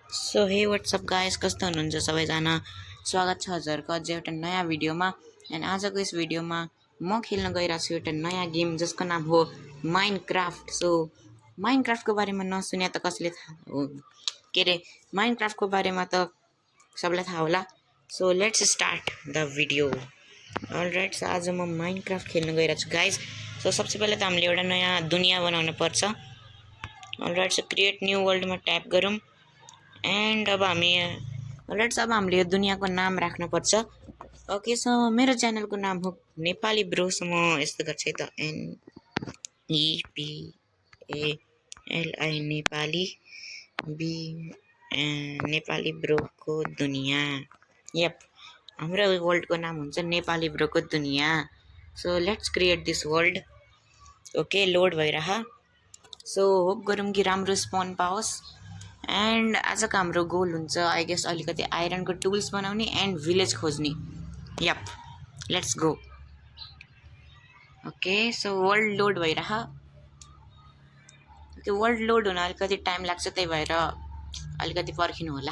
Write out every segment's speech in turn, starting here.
So हे WhatsApp guys, कस्तो हुनुहुन्छ सबैजना। स्वागत छ हजुरको अझै एउटा नयाँ भिडियोमा। एन्ड आजको यस भिडियोमा म खेल्न गइरहेको छु एउटा नयाँ गेम जसको नाम हो माइनक्राफ्ट। सो माइनक्राफ्टको बारेमा नसुने त कसले थाहा हो, के अरे माइनक्राफ्टको बारेमा त सबलाई थाहा होला। So let's start the video. All right, so आज म माइनक्राफ्ट खेल्न गइरहेको छु गाइस। सो सबसे पहिला त हामीले एउटा नयाँ दुनियाँ बनाउनु पर्छ। अलराइट, सो क्रिएट न्यू वर्ल्डमा ट्याप गरौँ। एन्ड अब हामीले यो दुनियाँको नाम राख्नुपर्छ। ओके, सो मेरो च्यानलको नाम हो नेपाली ब्रो। सो म यस्तो गर्छु है त, NEPALI नेपाली बी नेपाली ब्रोको दुनियाँ। यप, हाम्रो वर्ल्डको नाम हुन्छ नेपाली ब्रोको दुनियाँ। So let's create this world. Okay, load भइरह। सो होप गरौँ कि राम्रो स्पन पाओस्। एन्ड आजको हाम्रो गोल हुन्छ आई गेस अलिकति आइरनको टुल्स बनाउने एन्ड भिलेज खोज्ने। Yup, let's go. Okay, so world load भइरह। ओके, वर्ल्ड लोड हुन अलिकति टाइम लाग्छ, त्यही भएर अलिकति पर्खिनु होला।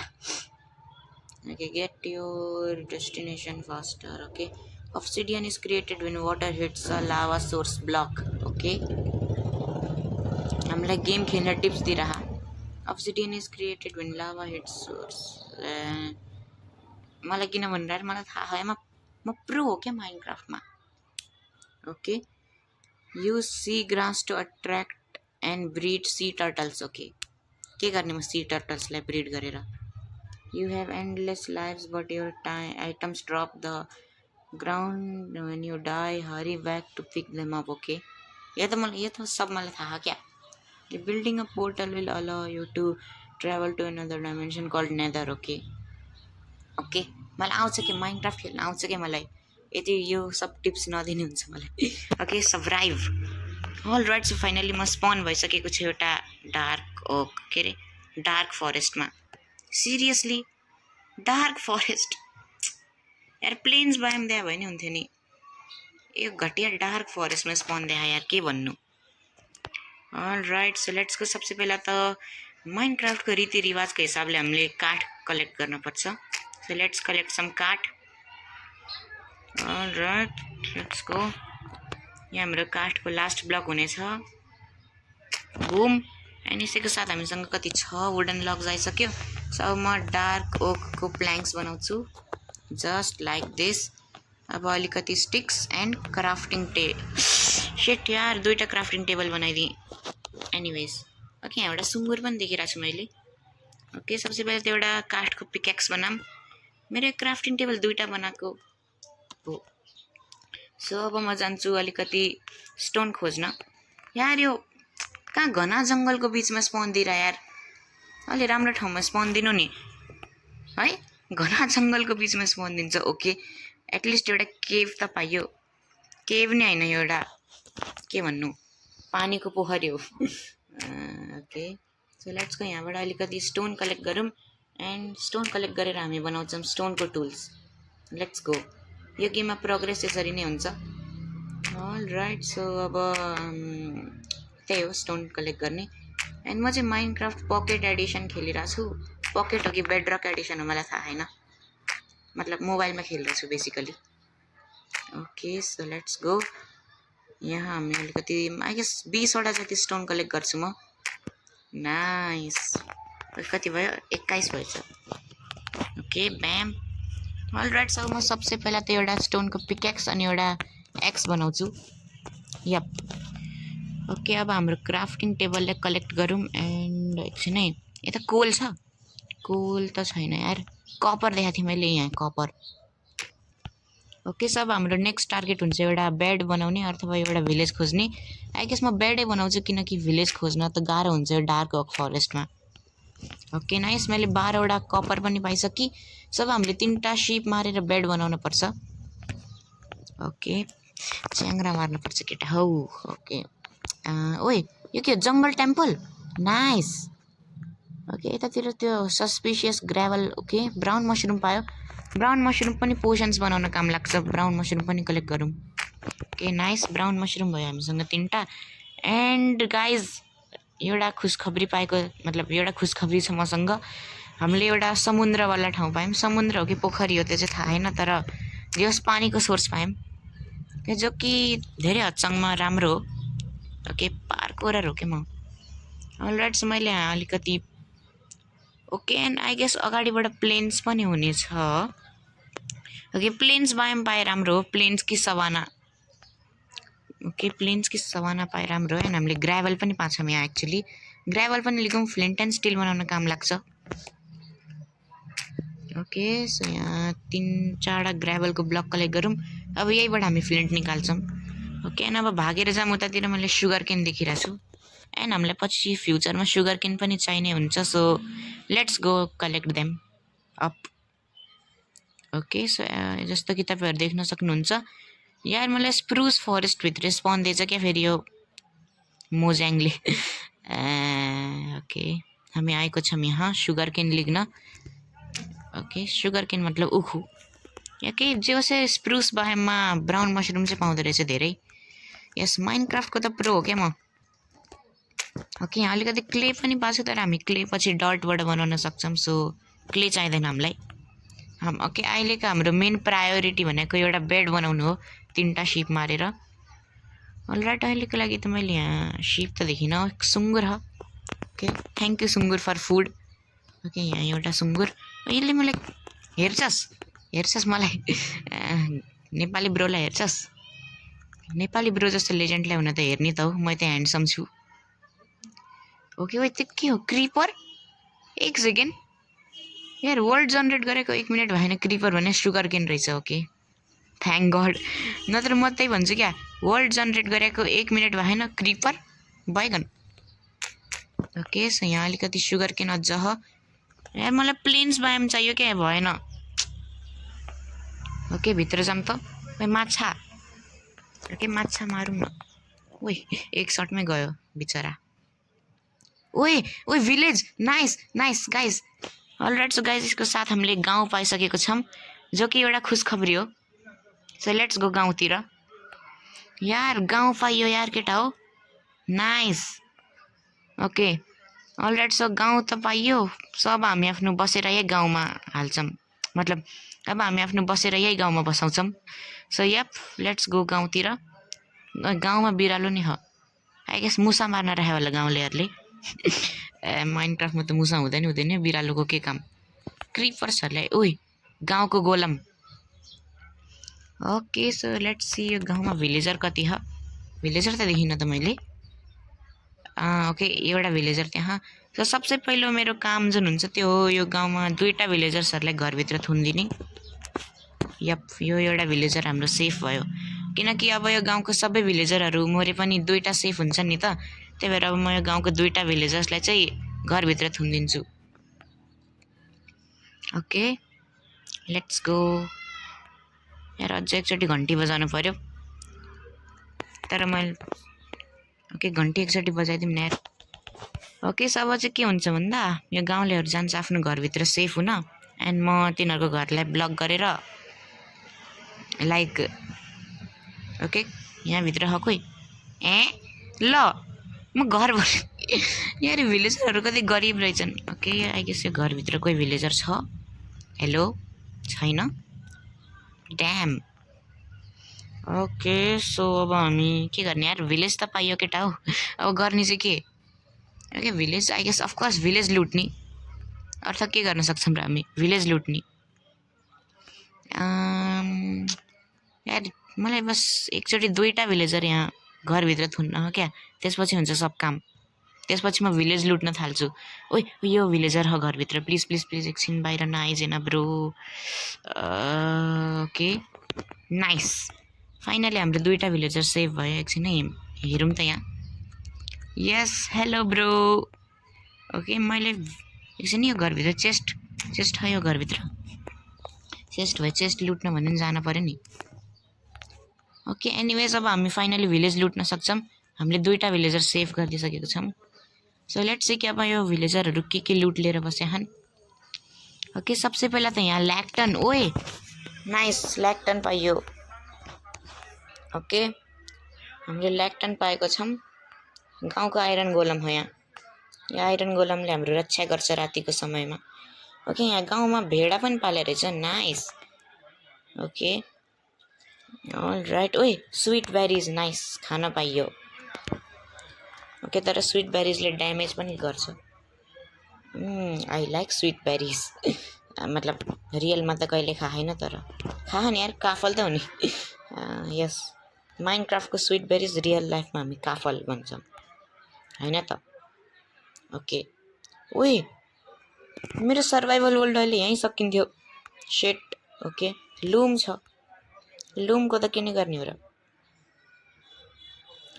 Okay, get your destination faster. Okay, obsidian is created when water hits a lava source block. Okay, हामीलाई गेम खेल्ने tips दिइरह। obsidian is created when lava hits source. मलाई किन भनेर मलाई थाहा है, म प्रो हो क्या माइनक्राफ्टमा। Okay, use sea grass to attract and breed sea turtles. Okay, के गर्ने म सी टर्टल्सलाई ब्रिड गरेर। You have endless lifes but your items drop the ground when you die, hurry back to pick them up. Okay, यो त सब मलाई थाहा क्या। Building a portal will allow you to travel to another dimension called Nether. Okay, मलाई आउँछ कि Minecraft खेल्न आउँछ क्या मलाई, यदि यो सब टिप्स नदिनु हुन्छ मलाई। Okay, survive. All right, so finally म स्पन भइसकेको छु एउटा डार्क फरेस्टमा। सिरियसली डार्क फरेस्ट यार, प्लेन्स बायोम दिए भयो नि हुन्थ्यो नि, यो घटिया डार्क फरेस्टमा स्पन दिए यार, के भन्नु। All right, so let's go. सबसे पहिला त माइनक्राफ्टको रीतिरिवाजको हिसाबले हामीले काठ कलेक्ट गर्नुपर्छ। सो लेट्स कलेक्ट सम काठ। All right, let's go. यहाँ हाम्रो काठको लास्ट ब्लक हुनेछ। बुम। अनि यसैको साथ हामीसँग कति छ वुडन लग्स आइसक्यो। सो म डार्क ओकको प्ल्याङ्क्स बनाउँछु जस्ट लाइक दिस। अब अलिकति स्टिक्स एन्ड क्राफ्टिङ सेट यार, दुईवटा क्राफ्टिङ टेबल बनाइदिएँ। एनिवेज, ओके, यहाँ एउटा सुँगुर पनि देखिरहेको छु मैले। ओके, सबसे पहिला त्यो एउटा काठको पिक्याक्स बनाऊँ। मेरो क्राफ्टिङ टेबल दुईवटा बनाएको हो। सो अब म जान्छु अलिकति स्टोन खोज्न। यार, यो कहाँ घना जङ्गलको बिचमा स्पन दिएर यार, अलि राम्रो ठाउँमा स्पन दिनु नि है। घना जङ्गलको बिचमा स्पन दिन्छ। ओके, एटलिस्ट एउटा केभ त पाइयो। केभ नै होइन, एउटा के भन्नु, पानीको पोखरी हो। Okay, so let's go. यहाँबाट अलिकति स्टोन कलेक्ट गरौँ एन्ड स्टोन कलेक्ट गरेर हामी बनाउँछौँ स्टोनको टुल्स। Let's go. यो गेममा प्रोग्रेस यसरी नै हुन्छ। अल राइट, सो अब त्यही हो स्टोन कलेक्ट गर्ने। एन्ड म चाहिँ माइनक्राफ्ट पकेट एडिसन खेलिरहेको छु। पकेट हो कि बेडरक एडिसन हो मलाई थाहा छैन, मतलब मोबाइलमा खेल्दैछु basically. Okay, so let's go. यहाँ हामी अलिकति आई गेस 20वटा जति स्टोन कलेक्ट गर्छु म। नाइस, कति भयो, 21 भएछ। ओके, ब्याम। अल राइट, सो म सबसे पहिला त एउटा स्टोनको पिक्याक्स अनि एउटा एक्स बनाउँछु। यप, ओके, अब हाम्रो क्राफ्टिङ टेबलले कलेक्ट गरौँ। एन्ड एकछिन है, यता कोल छ? कोल त छैन यार, कपर देखाएको थिएँ मैले यहाँ, कपर। ओके, सब हाम्रो नेक्स्ट टार्गेट हुन्छ एउटा बेड बनाउने अथवा एउटा भिलेज खोज्ने। आई गेस म बेडै बनाउँछु, किनकि भिलेज खोज्न त गाह्रो हुन्छ यो डार्क ओक फरेस्टमा। ओके, नाइस, मैले 12वटा कपर पनि पाइसकेँ। सब हामीले 3टा सिप मारेर बेड बनाउनु पर्छ। ओके, च्याङ्रा मार्नुपर्छ केटा हौ। ओके, ओए, यो के जङ्गल टेम्पल? नाइस। ओके, यतातिर त्यो suspicious gravel. Okay, brown mushroom पायो। ब्राउन मसरुम पनि पोसन्स बनाउन काम लाग्छ, ब्राउन मसरुम पनि कलेक्ट गरौँ। ओके, नाइस, ब्राउन मसरुम भयो हामीसँग 3टा। एन्ड गाइज, एउटा खुसखबरी पाएको, मतलब एउटा खुसखबरी छ मसँग। हामीले एउटा समुद्रवाला ठाउँ पायौँ। समुद्र हो कि पोखरी हो त्यो चाहिँ थाहा छैन, तर जस पानीको सोर्स पायौँ जो कि धेरै हदसम्म राम्रो हो। ओके, पार्क ओरर हो कि म अलराइट। सो मैले यहाँ अलिकति ओके एन्ड आई गेस अगाडिबाट प्लेन्स पनि हुनेछ। ओके, प्लेन्स बायोम पाए राम्रो हो। प्लेन्स कि सवाना, ओके प्लेन्स कि सवाना पाए राम्रो हो। एन्ड हामीले ग्राभल पनि पाउँछौँ यहाँ। एक्चुली ग्राभल पनि लिगौँ, फ्लिन्ट एन्ड स्टिल बनाउन काम लाग्छ। ओके, सो यहाँ 3-4 ग्राभलको ब्लक कलेक्ट गरौँ। अब यहीबाट हामी फ्लिन्ट निकाल्छौँ। ओके, एन्ड अब भागेर जाऊँ उतातिर। मैले सुगर केन देखिरहेको छु एन्ड हामीलाई पछि फ्युचरमा सुगर केन पनि चाहिने हुन्छ। So let's go collect them up. Okay, so जस्तो कि तपाईँहरू देख्न सक्नुहुन्छ यार, मलाई स्प्रुस फरेस्टभित्र स्पन दिएछ क्या फेरि यो मोज्याङले। ओके, हामी आएको छौँ यहाँ सुगर केन लिग्न। ओके, सुगर केन मतलब उखु। ओके, जो चाहिँ स्प्रुस बाहेकमा ब्राउन मसरुम चाहिँ पाउँदो रहेछ धेरै। यस, माइनक्राफ्टको त प्रो हो क्या म। ओके, यहाँ अलिकति क्ले पनि पाएको छ, तर हामी क्ले पछि डर्टबाट बनाउन सक्छौँ। सो क्ले चाहिँदैन हामीलाई। ओके, अहिलेको हाम्रो मेन प्रायोरिटी भनेको एउटा बेड बनाउनु हो, 3टा सिप मारेर। अलराइट, अहिलेको लागि त मैले यहाँ सिप त देखिनँ, सुँगुर हो। ओके, थ्याङ्क यू सुँगुर फर फुड। ओके, यहाँ एउटा सुँगुर। यसले मलाई हेर्छस् मलाई नेपाली ब्रोलाई हेर्छस्? नेपाली ब्रो जस्तो लेजेन्डलाई हुन त हेर्ने त हो, म त ह्यान्डसम छु। ओके, त्यो के हो? क्रिपर? एक सेकेन्ड यार, वर्ल्ड जनरेट गरेको 1 मिनट भएन। क्रिपर भने सुगर केन रहेछ। ओके, थ्याङ्क गड, नत्र म त्यही भन्छु क्या, वर्ल्ड जनरेट गरेको 1 मिनट भएन, क्रिपर भइगन। ओके, सो यहाँ अलिकति सुगर केन अझ हो यार। मलाई प्लेन्स बायोम चाहियो क्या, भएन। ओके, भित्र जाऊँ त। माछा, ओके माछा मारौँ न। ओइ, एक सर्टमै गयो बिचरा। ओए village, nice nice guys. All right, so guys यसको साथ हामीले गाउँ पाइसकेको छौँ, जो कि एउटा खुसखबरी हो। सो लेट्स गो गाउँतिर। यार गाउँ पाइयो यार केटा हो, नाइस। ओके, अलराइट, सो गाउँ त पाइयो। सो अब हामी आफ्नो बसेर यही गाउँमा हाल्छौँ, मतलब अब हामी आफ्नो बसेर यही गाउँमा बसाउँछौँ। सो यप, लेट्स गो गाउँतिर। गाउँमा बिरालो नि हो, आई गेस मुसा मार्न राख्यो होला गाउँलेहरूले। माइनक्राफ्टमा त मुसा हुँदैन, बिरालोको के काम। क्रिपर्सहरूलाई, ओइ गाउँको गोलम। ओके, सो लेट्स सी यो गाउँमा भिलेजर कति हो। भिलेजर त देखिनँ त मैले। ओके, एउटा भिलेजर त्यहाँ। सो सबसे पहिलो मेरो काम जुन हुन्छ त्यो हो यो गाउँमा 2टा भिलेजर्सहरूलाई घरभित्र थुनिदिने। यप, यो एउटा भिलेजर हाम्रो सेफ भयो, किनकि अब यो गाउँको सबै भिलेजरहरू मरे पनि 2टा सेफ हुन्छ नि त। त्यही भएर अब म यो गाउँको 2टा भिलेजर्सलाई चाहिँ घरभित्र थुनिदिन्छु। Okay, let's go. यार अझ एकचोटि घन्टी बजाउनु पऱ्यो, तर मैले ओके घन्टी एकचोटि बजाइदिउँ न यार। ओके, सो अब चाहिँ के हुन्छ भन्दा यो गाउँलेहरू जान्छ आफ्नो घरभित्र सेफ हुन, एन्ड म तिनीहरूको घरलाई ब्लक गरेर लाइक ओके यहाँभित्र ह कोही ल म घर यार भिलेजरहरू कति गरिब रहेछन्। ओके, आई गेस यो घरभित्र कोही भिलेजर छ। हेलो, छैन, ड्याम। ओके, सो अब हामी के गर्ने यार, भिलेज त पाइयो केटा हो, अब गर्ने चाहिँ के। Okay, village I guess of course village लुट्ने, अर्थात् के गर्न सक्छौँ र हामी, भिलेज लुट्ने। यार मलाई बस एकचोटि 2टा भिलेजर यहाँ घरभित्र थुन्न हो क्या, त्यसपछि हुन्छ सब काम। त्यसपछि म भिलेज लुट्न थाल्छु। ओइ यो भिलेजर हो घरभित्र, प्लिज प्लिज प्लिज एकछिन बाहिर नआइजेन ब्रो। ओके, नाइस, फाइनली हाम्रो 2टा भिलेजर सेभ भयो। एकछिन है हेरौँ त यहाँ। यस, हेलो ब्रो। ओके, मैले एकछिन यो घरभित्र चेस्ट हो, यो घरभित्र चेस्ट भयो, चेस्ट लुट्न भने पनि जान पऱ्यो नि। ओके, एनिवेज अब हामी फाइनली भिलेज लुट्न सक्छौँ। हामीले 2टा भिलेजर सेभ गरिदिइसकेको छौँ। सो लेट्स सी कि अब यो भिलेजरहरू के लुट लिएर बसेका छन्। ओके, सबसे पहिला त यहाँ ल्याक्टन, ओए नाइस, ल्याक्टन पाइयो। ओके, हामीले ल्याक्टन पाएको छौँ। गाउँको आइरन गोलम हो यहाँ, यो आइरन गोलमले हाम्रो रक्षा गर्छ रातिको समयमा। ओके यहाँ गाउँमा भेडा पनि पाले रहेछ नाइस ओके अल राइट ओए स्विट बेरिज नाइस खान पाइयो ओके तर स्विट बेरिजले ड्यामेज पनि गर्छ आई लाइक स्विट बेरिज मतलब रियलमा त कहिले खाएन तर खा नि यार काफल त हो नि यस माइनक्राफ्टको स्विट बेरिज रियल लाइफमा हामी काफल भन्छौँ हैन त ओके ओए मेरो सर्भाइभल वर्ल्ड अहिले यहीँ सकिन्थ्यो सेट ओके लुम छ लुमको त के नै गर्ने हो र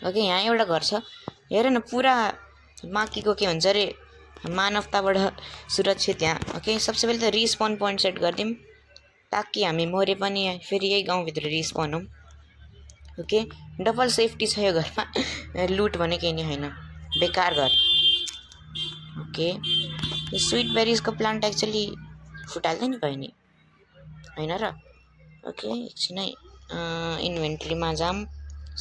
ओके यहाँ एउटा घर छ हेर न पुरा माकीको के भन्छ अरे मानवताबाट सुरक्षित यहाँ ओके सबसे पहिले त रिस्पन पोइन्ट सेट गरिदिउँ ताकि हामी मरे पनि फेरि यही गाउँभित्र रिस्पन हौँ ओके डबल सेफ्टी छ यो घरमा लुट भने केही नै होइन बेकार घर ओके यो स्विट बेरिजको प्लान्ट एक्चुअली फुटाल्दै नि भयो नि होइन र ओके एकछिनै इन्भेन्ट्रीमा जाऊँ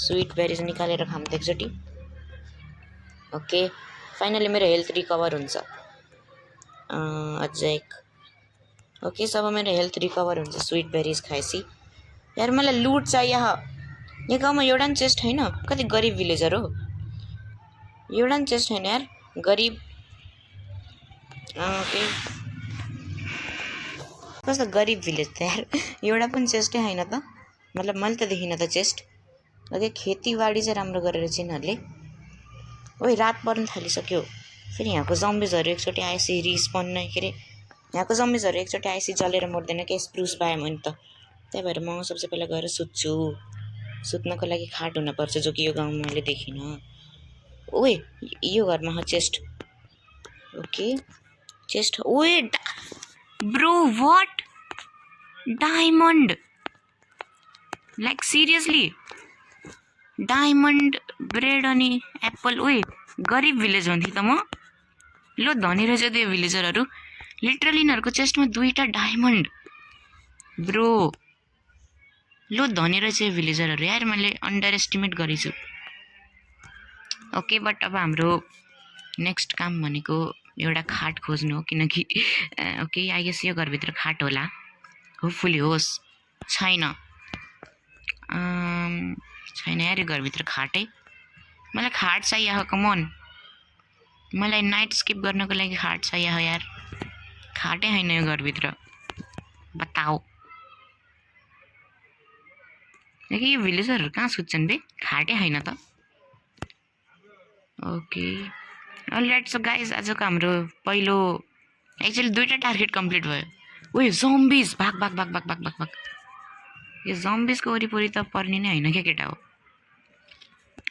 स्विट बेरिज निकालेर खाऊँ त एकचोटि ओके फाइनली मेरो हेल्थ रिकभर हुन्छ अझै एक ओके सब मेरो हेल्थ रिकभर हुन्छ स्विट बेरिज खाएपछि यार मलाई लुट चाहियो यहाँ गाउँमा एउटा नि चेस्ट छैन कति गरिब भिलेजर हो एउटा नि चेस्ट छैन यार गरिब ओके कस्तो गरिब भिलेज त यार एउटा पनि चेस्टै छैन त मतलब मैले त देखिनँ त चेस्ट ओके खेतीबाडी चाहिँ राम्रो गरेर चाहिँ यिनीहरूले ओइ रात पर्न थालिसक्यो फेरि यहाँको जम्बिजहरू एकचोटि आएपछि रिस्पन नै के अरे यहाँको जम्बिजहरू एकचोटि आएपछि जलेर मर्दैन के स्प्रुस पाएँ भने त त्यही भएर म सबसे पहिला गएर सुत्छु सुत्नको लागि खाट हुनपर्छ जो कि यो गाउँमा मैले देखिनँ ओए यो घरमा चेस्ट ओके चेस्ट ओए bro what diamond like seriously diamond bread अनि एप्पल ओए गरिब भिलेज हुन्थ्यो त म लो धनी रहेछ त्यो भिलेजरहरू लिटरली यिनीहरूको चेस्टमा 2टा डायमन्ड ब्रो लो धनी रहेछ भिलेजरहरू यार मैले अन्डर एस्टिमेट गरेछु ओके बट अब हाम्रो नेक्स्ट काम भनेको एउटा खाट खोज्नु हो किनकि ओके आई गेस यो घरभित्र खाट होला होपफुली होस् छैन छैन यार यो घरभित्र खाटै मलाई खाट चाहियो कमन मलाई नाइट स्किप गर्नको लागि खाट चाहियो यार खाटै छैन यो घरभित्र बताओ यो भिलेजरहरू कहाँ सुत्छन् बे खाटै छैन त ओके अलराइट सो गाइज आजको हाम्रो पहिलो एक्चुअली 2टा टार्गेट कम्प्लिट भयो ओए जम्बिज भाग भाग भाग भाग भाग भाग भाग यो जम्बिजको वरिपरि त पर्ने नै होइन क्या केटा हो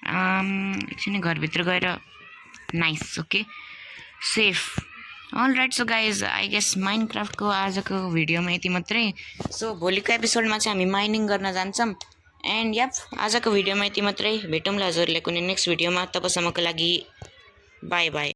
एकछिन घरभित्र गएर nice okay safe alright so guys I guess माइनक्राफ्टको आजको भिडियोमा यति मात्रै सो भोलिको एपिसोडमा चाहिँ हामी माइनिङ गर्न जान्छौँ एन्ड यप आजको भिडियोमा यति मात्रै भेटौँला हजुरले कुनै नेक्स्ट भिडियोमा तबसम्मको लागि बाई बाई